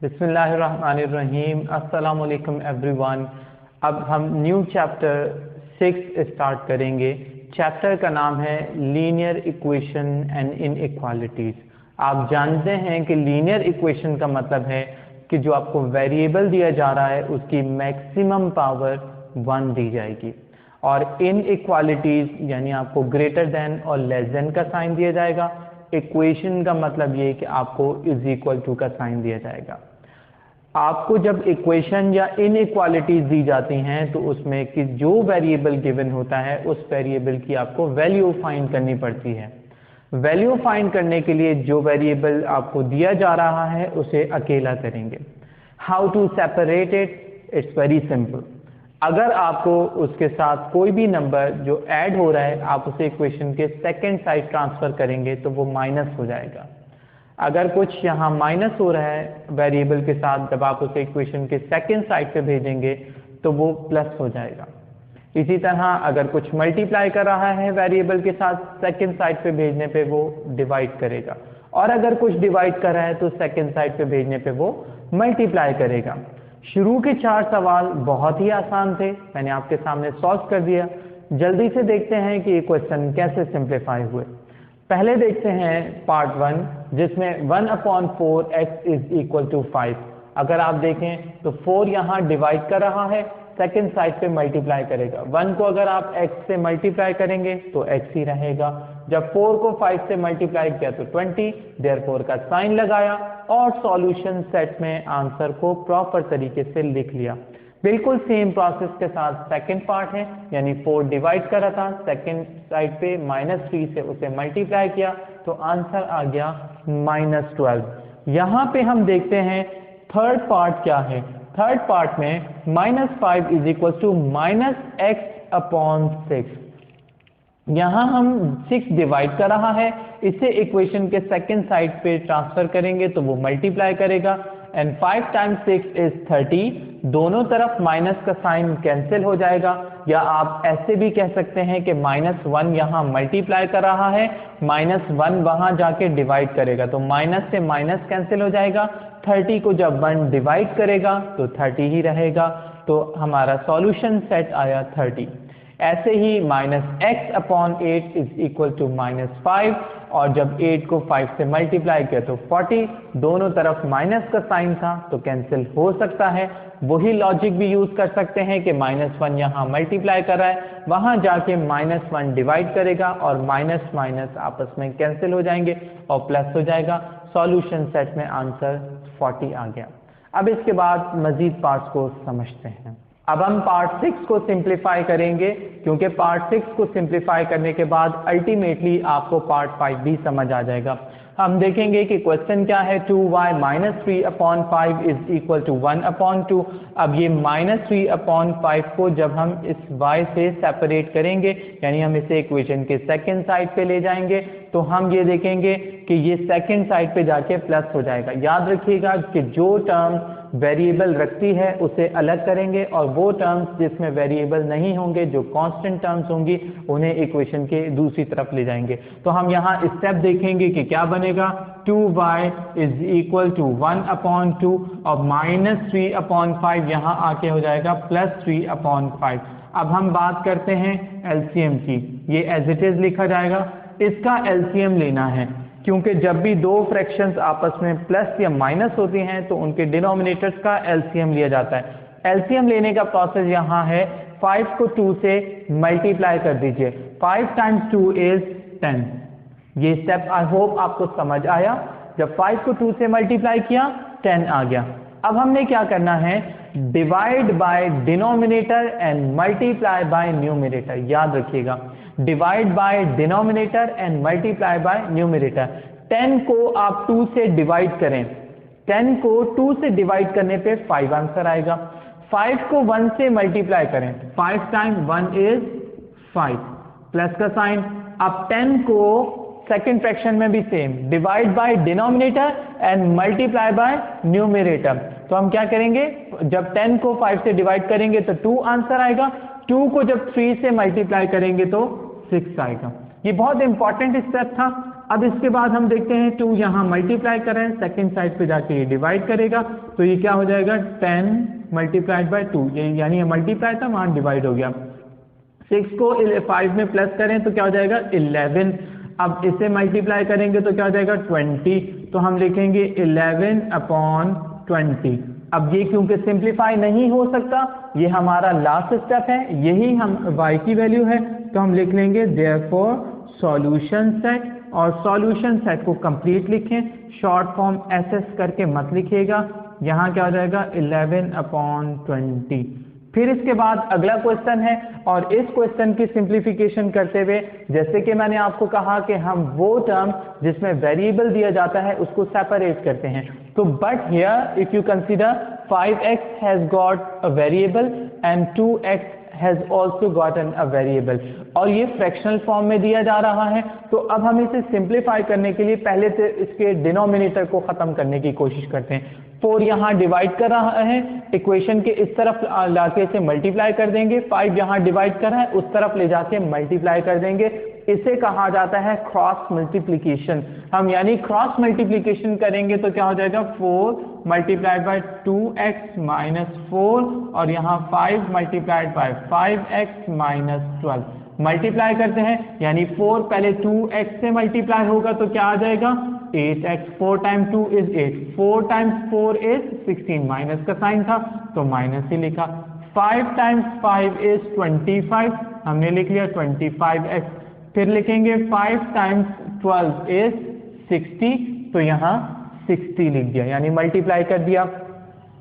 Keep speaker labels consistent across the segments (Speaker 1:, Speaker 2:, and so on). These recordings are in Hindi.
Speaker 1: बिस्मिल्लाहिर्रहमानिर्रहीम। अस्सलाम वालेकुम एवरीवन। अब हम न्यू चैप्टर 6 स्टार्ट करेंगे। चैप्टर का नाम है लीनियर इक्वेशन एंड इनइक्वालिटीज। आप जानते हैं कि लीनियर इक्वेशन का मतलब है कि जो आपको वेरिएबल दिया जा रहा है उसकी मैक्सिमम पावर 1 दी जाएगी, और इनइक्वालिटीज यानी आपको ग्रेटर देन और लेस देन का साइन दिया जाएगा। इक्वेशन का मतलब ये है कि आपको इज इक्वल टू का साइन दिया जाएगा। आपको जब इक्वेशन या इनइक्वालिटीज दी जाती हैं तो उसमें कि जो वेरिएबल गिवन होता है उस वेरिएबल की आपको वैल्यू फाइंड करनी पड़ती है। वैल्यू फाइंड करने के लिए जो वेरिएबल आपको दिया जा रहा है उसे अकेला करेंगे। How to separate it? It's very simple. अगर आपको उसके साथ कोई भी नंबर जो ऐड हो रहा है आप उसे इक्वेशन के सेकेंड साइड ट्रांसफर करेंगे तो वो माइनस हो जाएगा। अगर कुछ यहाँ माइनस हो रहा है वेरिएबल के साथ, जब आप उसे इक्वेशन के सेकेंड साइड पे भेजेंगे तो वो प्लस हो जाएगा। इसी तरह अगर कुछ मल्टीप्लाई कर रहा है वेरिएबल के साथ, सेकेंड साइड पे भेजने पे वो डिवाइड करेगा, और अगर कुछ डिवाइड कर रहा है तो सेकेंड साइड पे भेजने पे वो मल्टीप्लाई करेगा। शुरू के 4 सवाल बहुत ही आसान थे, मैंने आपके सामने सॉल्व कर दिया। जल्दी से देखते हैं कि ये क्वेश्चन कैसे सिंप्लीफाई हुए। पहले देखते हैं पार्ट 1, जिसमें 1/4 x इज इक्वल टू 5। अगर आप देखें तो 4 यहाँ डिवाइड कर रहा है, सेकेंड साइड पे मल्टीप्लाई करेगा। 1 को अगर आप x से मल्टीप्लाई करेंगे तो x ही रहेगा। जब 4 को 5 से मल्टीप्लाई किया तो 20, देयरफॉर का साइन लगाया और सॉल्यूशन सेट में आंसर को प्रॉपर तरीके से लिख लिया। बिल्कुल सेम प्रोसेस के साथ सेकंड पार्ट है, यानी 4 डिवाइड कर रहा था, सेकंड साइड पे -3 से उसे मल्टीप्लाई किया तो आंसर आ गया -12। यहाँ पे हम देखते हैं थर्ड पार्ट क्या है। थर्ड पार्ट में -5 इज इक्वल टू -x/6। यहाँ हम 6 डिवाइड कर रहा है, इसे इक्वेशन के सेकंड साइड पे ट्रांसफर करेंगे तो वो मल्टीप्लाई करेगा, एंड 5 टाइम्स 6 इज 30। दोनों तरफ माइनस का साइन कैंसिल हो जाएगा, या आप ऐसे भी कह सकते हैं कि -1 यहाँ मल्टीप्लाई कर रहा है, -1 वहां जाके डिवाइड करेगा तो माइनस से माइनस कैंसिल हो जाएगा। 30 को जब 1 डिवाइड करेगा तो 30 ही रहेगा, तो हमारा सॉल्यूशन सेट आया 30। ऐसे ही -x/8 इज इक्वल टू -5, और जब 8 को 5 से मल्टीप्लाई किया तो 40। दोनों तरफ माइनस का साइन था तो कैंसिल हो सकता है। वही लॉजिक भी यूज कर सकते हैं कि -1 यहाँ मल्टीप्लाई कर रहा है, वहां जाके -1 डिवाइड करेगा और माइनस माइनस आपस में कैंसिल हो जाएंगे और प्लस हो जाएगा। सॉल्यूशन सेट में आंसर 40 आ गया। अब इसके बाद मजीद पार्ट्स को समझते हैं। अब हम पार्ट 6 को सिंप्लीफाई करेंगे, क्योंकि पार्ट 6 को सिंप्लीफाई करने के बाद अल्टीमेटली आपको पार्ट 5 भी समझ आ जाएगा। हम देखेंगे कि क्वेश्चन क्या है। 2y - 3/5 is equal to 1/2। अब ये -3/5 को जब हम इस y से सेपरेट करेंगे, यानी हम इसे इक्वेशन के सेकंड साइड पे ले जाएंगे, तो हम ये देखेंगे कि ये सेकंड साइड पे जाके प्लस हो जाएगा। याद रखिएगा कि जो टर्म वेरिएबल रखती है उसे अलग करेंगे, और वो टर्म्स जिसमें वेरिएबल नहीं होंगे, जो कांस्टेंट टर्म्स होंगी, उन्हें इक्वेशन के दूसरी तरफ ले जाएंगे। तो हम यहाँ स्टेप देखेंगे कि क्या बनेगा। 2y इज इक्वल टू 1/2 और -3/5 यहाँ आके हो जाएगा +3/5। अब हम बात करते हैं एलसीएम की। ये एज इट इज लिखा जाएगा, इसका एलसीएम लेना है, क्योंकि जब भी दो फ्रैक्शंस आपस में प्लस या माइनस होती हैं तो उनके डिनोमिनेटर्स का एलसीएम लिया जाता है। एलसीएम लेने का प्रोसेस यहाँ है, 5 को 2 से मल्टीप्लाई कर दीजिए। 5 टाइम्स 2 इज 10। ये स्टेप आई होप आपको समझ आया। जब 5 को 2 से मल्टीप्लाई किया 10 आ गया। अब हमने क्या करना है, divide by denominator and multiply by numerator. याद रखिएगा, divide by denominator and multiply by numerator. 10 को आप 2 से डिवाइड करें, 10 को 2 से डिवाइड करने पे 5 आंसर आएगा। 5 को 1 से मल्टीप्लाई करें, 5 टाइम 1 इज 5, प्लस का साइन। अब 10 को सेकेंड फ्रैक्शन में भी same, divide by denominator and multiply by numerator. तो हम क्या करेंगे, जब 10 को 5 से डिवाइड करेंगे तो 2 आंसर आएगा। 2 को जब 3 से मल्टीप्लाई करेंगे तो 6 आएगा। ये बहुत इंपॉर्टेंट स्टेप था। अब इसके बाद हम देखते हैं 2 यहाँ मल्टीप्लाई कर रहे हैं, सेकंड साइड पे जाके ये डिवाइड करेगा, तो ये क्या हो जाएगा 10 मल्टीप्लाइड बाय 2, यानी ये मल्टीप्लाई था वहां डिवाइड हो गया। 6 को 5 में प्लस करें तो क्या हो जाएगा 11, अब इसे मल्टीप्लाई करेंगे तो क्या हो जाएगा 20, तो हम लिखेंगे 11/20। अब ये क्योंकि सिंप्लीफाई नहीं हो सकता, ये हमारा लास्ट स्टेप है, यही हम y की वैल्यू है, तो हम लिख लेंगे देयरफॉर सॉल्यूशन सेट, और सॉल्यूशन सेट को कंप्लीट लिखें, शॉर्ट फॉर्म SS करके मत लिखिएगा। यहाँ क्या हो जाएगा 11/20। फिर इसके बाद अगला क्वेश्चन है, और इस क्वेश्चन की सिंप्लीफिकेशन करते हुए जैसे कि मैंने आपको कहा कि हम वो टर्म जिसमें वेरिएबल दिया जाता है उसको सेपरेट करते हैं। तो but here if you consider 5x has got a variable and 2x has also gotten a variable, और ये फ्रैक्शनल फॉर्म में दिया जा रहा है। तो अब हम इसे सिंप्लीफाई करने के लिए पहले से इसके डिनोमिनेटर को खत्म करने की कोशिश करते हैं। 4 यहाँ डिवाइड कर रहा है, इक्वेशन के इस तरफ लाके इसे मल्टीप्लाई कर देंगे, 5 यहाँ डिवाइड कर रहा है उस तरफ ले जाके मल्टीप्लाई कर देंगे। इसे कहा जाता है क्रॉस मल्टीप्लिकेशन। हम यानी क्रॉस मल्टीप्लिकेशन करेंगे तो क्या हो जाएगा 4 मल्टीप्लाइड बाय 2x माइनस 4, और यहाँ 5 multiplied by 5x minus 12 multiply करते हैं, यानी 4 पहले 2x से मल्टीप्लाई होगा तो क्या आ जाएगा 8x, 4 time 2 is 8, 4 times 4 is 16, minus का साइन था तो माइनस ही लिखा। 5 टाइम्स 5 इज 25, हमने लिख लिया 25x। फिर लिखेंगे 5 टाइम्स 12 इज 60, तो यहाँ 60 लिख दिया, यानी मल्टीप्लाई कर दिया।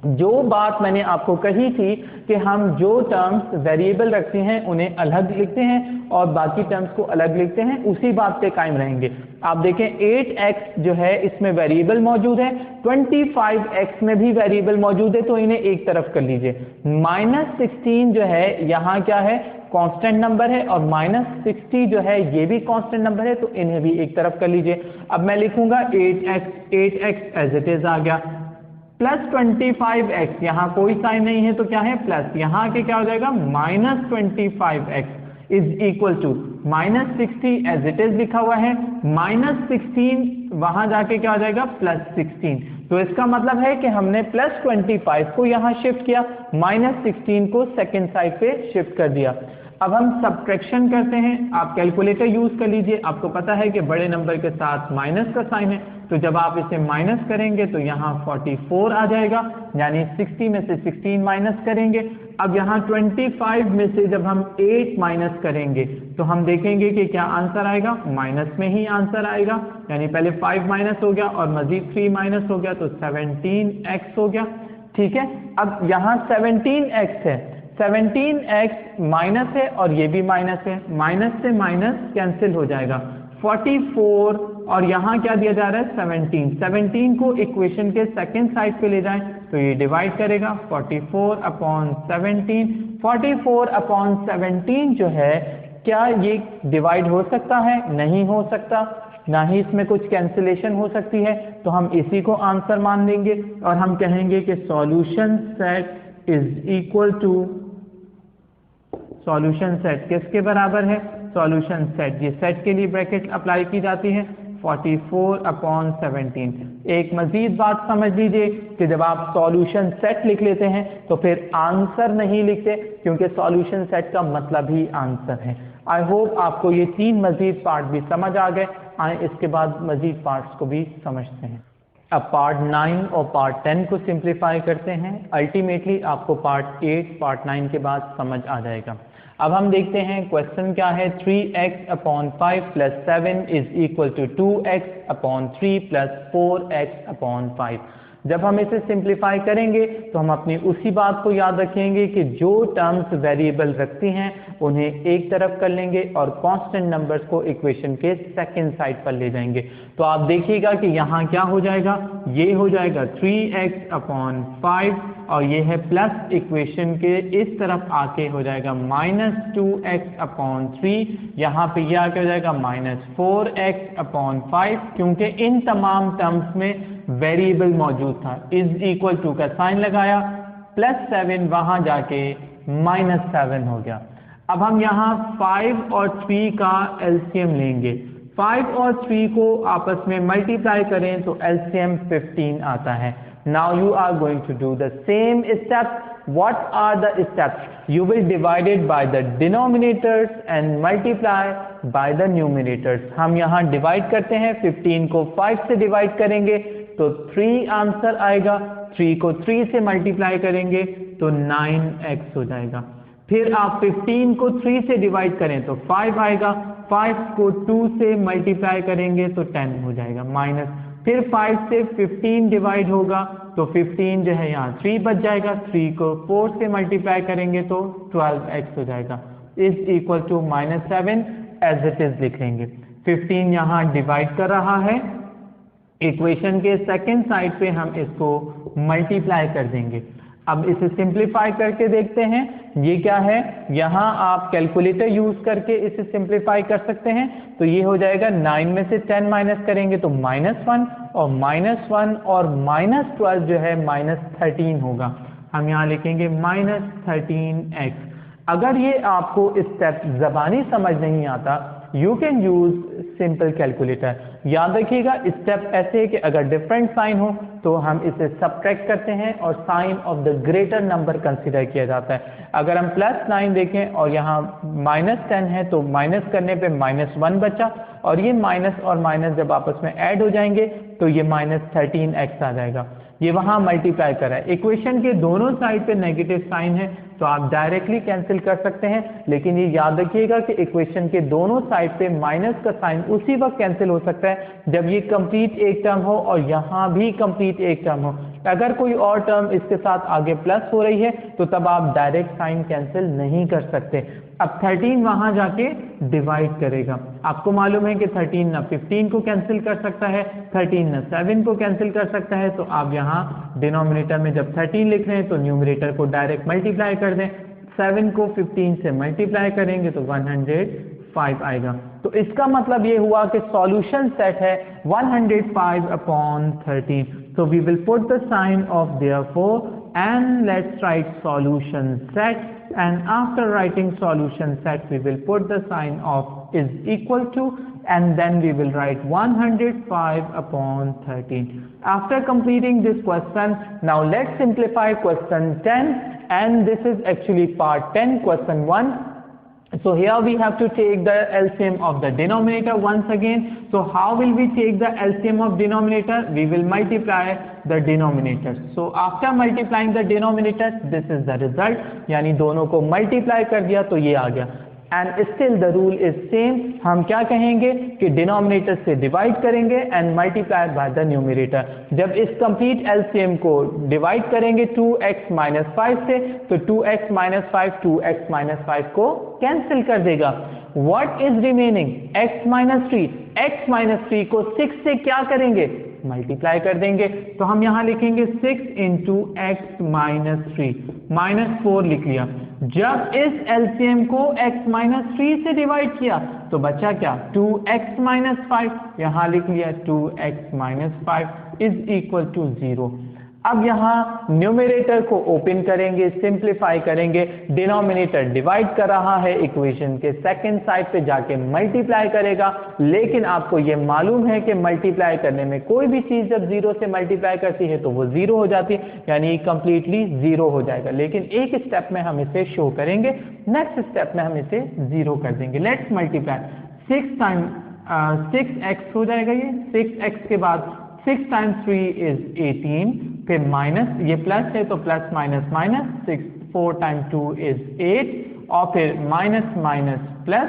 Speaker 1: जो बात मैंने आपको कही थी कि हम जो टर्म्स वेरिएबल रखते हैं उन्हें अलग लिखते हैं और बाकी टर्म्स को अलग लिखते हैं, उसी बात पे कायम रहेंगे। आप देखें 8x जो है इसमें वेरिएबल मौजूद है, 25x में भी वेरिएबल मौजूद है, तो इन्हें एक तरफ कर लीजिए। -16 जो है यहाँ क्या है कांस्टेंट नंबर है, और -60 जो है ये भी कांस्टेंट नंबर है, तो इन्हें भी एक तरफ कर लीजिए। अब मैं लिखूंगा 8x एज इट इज आ गया, प्लस 25x, यहाँ कोई साइन नहीं है तो क्या है प्लस, यहाँ के क्या हो जाएगा -25x is equal to -60 as it is लिखा हुआ है, -16 वहां जाके क्या हो जाएगा +16। तो इसका मतलब है कि हमने +25 को यहाँ शिफ्ट किया, -16 को सेकेंड साइड पे शिफ्ट कर दिया। अब हम सब्ट्रैक्शन करते हैं, आप कैलकुलेटर यूज कर लीजिए, आपको पता है कि बड़े नंबर के साथ माइनस का साइन है, तो जब आप इसे माइनस करेंगे तो यहाँ 44 आ जाएगा, यानी 60 में से 16 माइनस करेंगे। अब यहाँ 25 में से जब हम 8 माइनस करेंगे तो हम देखेंगे कि क्या आंसर आएगा, माइनस में ही आंसर आएगा, यानी पहले 5 माइनस हो गया और मजीद 3 माइनस हो गया तो 17x हो गया। ठीक है, अब यहाँ 17x है, 17x माइनस है और ये भी माइनस है, माइनस से माइनस कैंसिल हो जाएगा, 44 और यहाँ क्या दिया जा रहा है 17 को इक्वेशन के सेकंड साइड पे ले जाएं तो ये डिवाइड करेगा 44/17, 44/17 जो है क्या ये डिवाइड हो सकता है, नहीं हो सकता, ना ही इसमें कुछ कैंसिलेशन हो सकती है, तो हम इसी को आंसर मान लेंगे और हम कहेंगे कि solution set is equal to, solution set किसके बराबर है, सॉल्यूशन सेट, ये सेट के लिए ब्रैकेट अप्लाई की जाती है 44/17। एक मजीद बात समझ लीजिए कि जब आप सॉल्यूशन सेट लिख लेते हैं तो फिर आंसर नहीं लिखते, क्योंकि सॉल्यूशन सेट का मतलब ही आंसर है। आई होप आपको ये 3 मजीद पार्ट भी समझ आ गए। आए इसके बाद मजीद पार्ट्स को भी समझते हैं। अब पार्ट 9 और पार्ट 10 को सिंप्लीफाई करते हैं, अल्टीमेटली आपको पार्ट 8 पार्ट 9 के बाद समझ आ जाएगा। अब हम देखते हैं क्वेश्चन क्या है, 3x/5 + 7 is equal to 2x/3 + 4x/5। जब हम इसे सिंप्लीफाई करेंगे तो हम अपनी उसी बात को याद रखेंगे कि जो टर्म्स वेरिएबल रखती हैं उन्हें एक तरफ कर लेंगे और कांस्टेंट नंबर्स को इक्वेशन के सेकंड साइड पर ले जाएंगे। तो आप देखिएगा कि यहाँ क्या हो जाएगा, ये हो जाएगा 3x/5 और ये है प्लस इक्वेशन के इस तरफ आके हो जाएगा -2x/3, यहाँ पे यह आके हो जाएगा -4x/5, क्योंकि इन तमाम टर्म्स में वेरिएबल मौजूद था, इज इक्वल टू का साइन लगाया, +7 वहां जाके -7 हो गया। अब हम यहाँ 5 और 3 का एलसीएम लेंगे। 5 और 3 को आपस में मल्टीप्लाई करें तो एलसीएम 15 आता है। Now you are going to do the same steps. What are the steps? You will divide it by the denominators and multiply by the numerators. हम यहाँ डिवाइड करते हैं, 15 को 5 से डिवाइड करेंगे तो 3 आंसर आएगा, 3 को 3 से मल्टीप्लाई करेंगे तो 9x हो जाएगा। फिर आप 15 को 3 से डिवाइड करें तो 5 आएगा, 5 को 2 से मल्टीप्लाई करेंगे तो 10 हो जाएगा माइनस, फिर 5 से 15 डिवाइड होगा तो 15 जो है यहाँ 3 बच जाएगा, 3 को 4 से मल्टीप्लाई करेंगे तो 12x हो जाएगा, is equal to -7 as it is लिख लेंगे। 15 यहाँ डिवाइड कर रहा है, इक्वेशन के सेकेंड साइड पे हम इसको मल्टीप्लाई कर देंगे। अब इसे सिंप्लीफाई करके देखते हैं, ये क्या है, यहाँ आप कैलकुलेटर यूज करके इसे सिंप्लीफाई कर सकते हैं। तो ये हो जाएगा 9 में से 10 माइनस करेंगे तो -1 और -1 और -12 जो है -13 होगा। हम यहाँ लिखेंगे -13x। अगर ये आपको स्टेप जबानी समझ नहीं आता, you can use simple calculator. याद रखिएगा स्टेप ऐसे है कि अगर डिफरेंट साइन हो तो हम इसे सब्ट्रैक्ट करते हैं और sign of the greater number consider किया जाता है। अगर हम +9 देखें और यहाँ -10 है तो माइनस करने पे -1 बचा, और ये माइनस और माइनस जब आपस में ऐड हो जाएंगे तो ये -13x आ जाएगा। ये वहां मल्टीप्लाई कर रहा है, इक्वेशन के दोनों साइड पे नेगेटिव साइन है तो आप डायरेक्टली कैंसिल कर सकते हैं, लेकिन ये याद रखिएगा कि इक्वेशन के दोनों साइड पे माइनस का साइन उसी वक्त कैंसिल हो सकता है जब ये कंप्लीट एक टर्म हो और यहाँ भी कंप्लीट एक टर्म हो। अगर कोई और टर्म इसके साथ आगे प्लस हो रही है तो तब आप डायरेक्ट साइन कैंसिल नहीं कर सकते। अब 13 वहां जाके डिवाइड करेगा, आपको मालूम है कि 13 ना 15 को कैंसिल कर सकता है, 13 ना 7 को कैंसिल कर सकता है, तो आप यहाँ डिनोमिनेटर में जब 13 लिख रहे हैं तो न्यूमरेटर को डायरेक्ट मल्टीप्लाई कर दें। 7 को 15 से मल्टीप्लाई करेंगे तो 105 आएगा। तो इसका मतलब ये हुआ कि सॉल्यूशन सेट है 105/13। So we will put the sign of therefore and let's write solution set, and after writing solution set we will put the sign of is equal to, and then we will write 105/13. After completing this question, now let's simplify question 10, and this is actually part 10, question 1. So here we have to take the LCM of the denominator once again. So how will we take the LCM of denominator? We will multiply the denominators. So after multiplying the denominators, this is the result. यानी दोनों को multiply कर दिया तो ये आ गया। And still the rule is same. हम क्या कहेंगे कि डिनोमिनेटर से डिवाइड करेंगे and multiply by the numerator. जब इस complete LCM को डिवाइड करेंगे 2x-5 से तो 2x-5 2x-5 को कैंसिल कर देगा। What is remaining? x-3। x-3 को 6 से क्या करेंगे? मल्टीप्लाई कर देंगे। तो हम यहाँ लिखेंगे 6 × x-3, -4 लिख लिया। जब इस LCM को x-3 से डिवाइड किया तो बचा क्या? 2x-5, यहाँ लिख लिया 2x-5 इज इक्वल टू 0। अब यहाँ न्यूमरेटर को ओपन करेंगे, सिंप्लीफाई करेंगे, डिनोमिनेटर डिवाइड कर रहा है, इक्वेशन के सेकंड साइड पे जाके मल्टीप्लाई करेगा। लेकिन आपको ये मालूम है कि मल्टीप्लाई करने में कोई भी चीज जब 0 से मल्टीप्लाई करती है तो वो 0 हो जाती है, यानी कंप्लीटली 0 हो जाएगा। लेकिन एक स्टेप में हम इसे शो करेंगे, नेक्स्ट स्टेप में हम इसे 0 कर देंगे। लेट्स मल्टीप्लाई 6x हो जाएगा, ये 6x के बाद 6 × 3 इज 18, फिर माइनस, ये प्लस है तो प्लस माइनस माइनस, 4 × 2 इज 8, और फिर minus minus plus,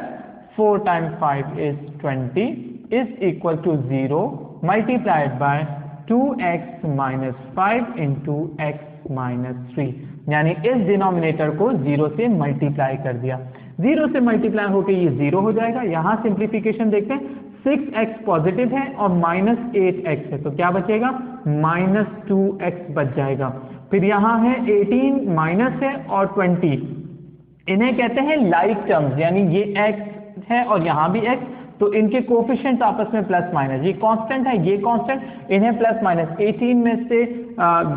Speaker 1: 4 × 5 is 20 is equal to 0 multiplied by 2x - 5 × x-3, यानी इस डिनोमिनेटर को 0 से मल्टीप्लाई कर दिया। 0 से मल्टीप्लाई होकर ये 0 हो जाएगा। यहाँ सिंप्लीफिकेशन देखते हैं, 6x पॉजिटिव है और -8x है तो क्या बचेगा? -2x बच जाएगा। फिर यहाँ है 18 माइनस है और 20, इन्हें कहते हैं लाइक टर्म्स, यानी ये x है और यहाँ भी x, तो इनके कोफिशिएंट्स आपस में प्लस माइनस, ये कांस्टेंट है, ये कांस्टेंट, इन्हें प्लस माइनस 18 में से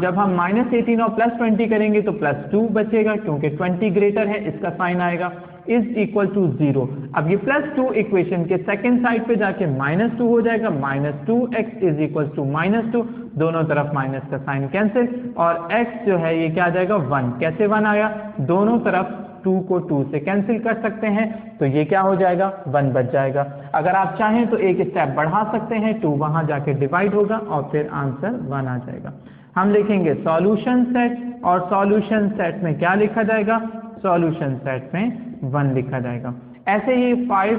Speaker 1: जब हम -18 और +20 करेंगे तो +2 बचेगा, क्योंकि 20 ग्रेटर है, इसका साइन आएगा, इज इक्वल टू 0। अब ये +2 इक्वेशन के सेकेंड साइड पे जाके -2 हो जाएगा, -2x इज इक्वल टू -2, दोनों तरफ माइनस का साइन कैंसिल, और x जो है ये क्या आ जाएगा 1। कैसे 1 आया, दोनों तरफ 2 को 2 से कैंसिल कर सकते हैं, तो ये क्या हो जाएगा 1 बच जाएगा। अगर आप चाहें तो एक स्टेप बढ़ा सकते हैं, 2 वहां जाके डिवाइड होगा और फिर आंसर 1 आ जाएगा। हम लिखेंगे सॉल्यूशन सेट, और सॉल्यूशन सेट में क्या लिखा जाएगा, सॉल्यूशन सेट में 1 लिखा जाएगा। ऐसे ही 5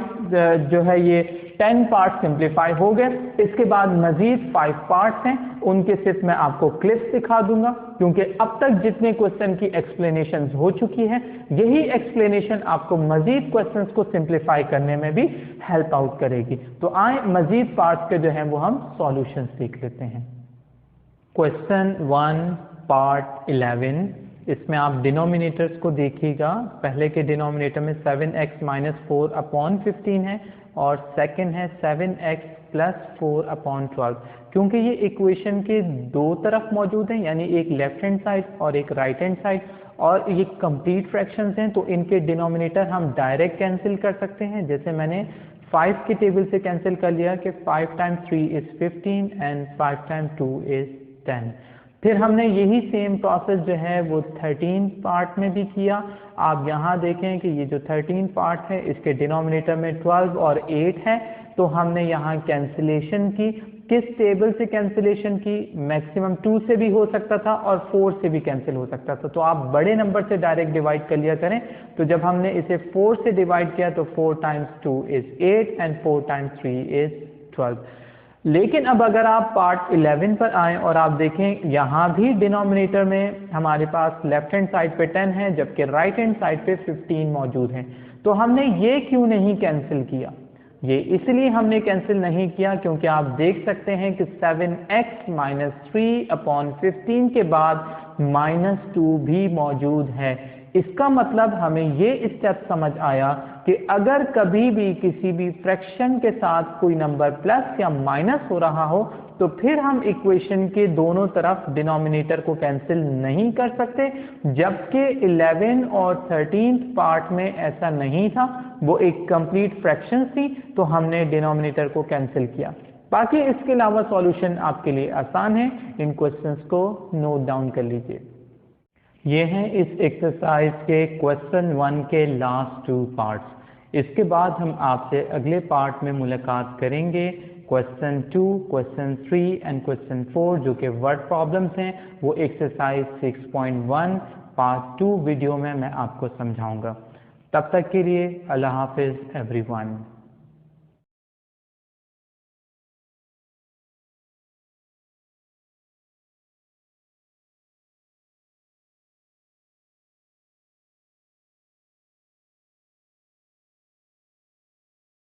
Speaker 1: जो है ये 10 पार्ट सिंप्लीफाई हो गए। इसके बाद मजीद 5 पार्ट्स हैं, उनके सिर्फ मैं आपको क्लिप्स दिखा दूंगा, क्योंकि अब तक जितने क्वेश्चन की एक्सप्लेनेशन हो चुकी है, यही एक्सप्लेनेशन आपको मजीद क्वेश्चंस को सिंप्लीफाई करने में भी हेल्प आउट करेगी। तो आए मजीद पार्ट्स के जो है वो हम सॉल्यूशन सीख लेते हैं। क्वेश्चन 1 पार्ट 11, इसमें आप डिनोमिनेटर्स को देखिएगा। पहले के डिनोमिनेटर में 7x - 4/15 है और सेकंड है 7x + 4/12। क्योंकि ये इक्वेशन के दो तरफ मौजूद हैं, यानी एक लेफ्ट हैंड साइड और एक राइट हैंड साइड, और ये कंप्लीट फ्रैक्शंस हैं, तो इनके डिनोमिनेटर हम डायरेक्ट कैंसिल कर सकते हैं। जैसे मैंने 5 के टेबल से कैंसिल कर लिया कि 5 × 3 = 15 एंड 5 × 2 = 10। फिर हमने यही सेम प्रोसेस जो है वो 13 पार्ट में भी किया। आप यहाँ देखें कि ये जो 13 पार्ट है, इसके डिनोमिनेटर में 12 और 8 है, तो हमने यहाँ कैंसिलेशन की। किस टेबल से कैंसिलेशन की, मैक्सिमम 2 से भी हो सकता था और 4 से भी कैंसिल हो सकता था, तो आप बड़े नंबर से डायरेक्ट डिवाइड कर लिया करें। तो जब हमने इसे 4 से डिवाइड किया तो 4 × 2 = 8 एंड 4 × 3 = 12। लेकिन अब अगर आप पार्ट 11 पर आएँ और आप देखें, यहाँ भी डिनोमिनेटर में हमारे पास लेफ्ट हैंड साइड पे 10 है, जबकि राइट हैंड साइड पे 15 मौजूद है। तो हमने ये क्यों नहीं कैंसिल किया, ये इसलिए हमने कैंसिल नहीं किया क्योंकि आप देख सकते हैं कि 7x - 3/15 के बाद -2 भी मौजूद है। इसका मतलब हमें ये स्टेप समझ आया कि अगर कभी भी किसी भी फ्रैक्शन के साथ कोई नंबर प्लस या माइनस हो रहा हो, तो फिर हम इक्वेशन के दोनों तरफ डिनोमिनेटर को कैंसिल नहीं कर सकते, जबकि 11 और 13 पार्ट में ऐसा नहीं था, वो एक कंप्लीट फ्रैक्शन थी, तो हमने डिनोमिनेटर को कैंसिल किया। बाकी इसके अलावा सॉल्यूशन आपके लिए आसान है, इन क्वेश्चंस को नोट डाउन कर लीजिए। ये हैं इस एक्सरसाइज के क्वेश्चन 1 के लास्ट 2 पार्ट्स। इसके बाद हम आपसे अगले पार्ट में मुलाकात करेंगे। क्वेश्चन 2, क्वेश्चन 3 एंड क्वेश्चन 4 जो कि वर्ड प्रॉब्लम्स हैं, वो एक्सरसाइज 6.1 पार्ट 2 वीडियो में मैं आपको समझाऊंगा। तब तक के लिए अल्लाह हाफिज़ एवरीवन।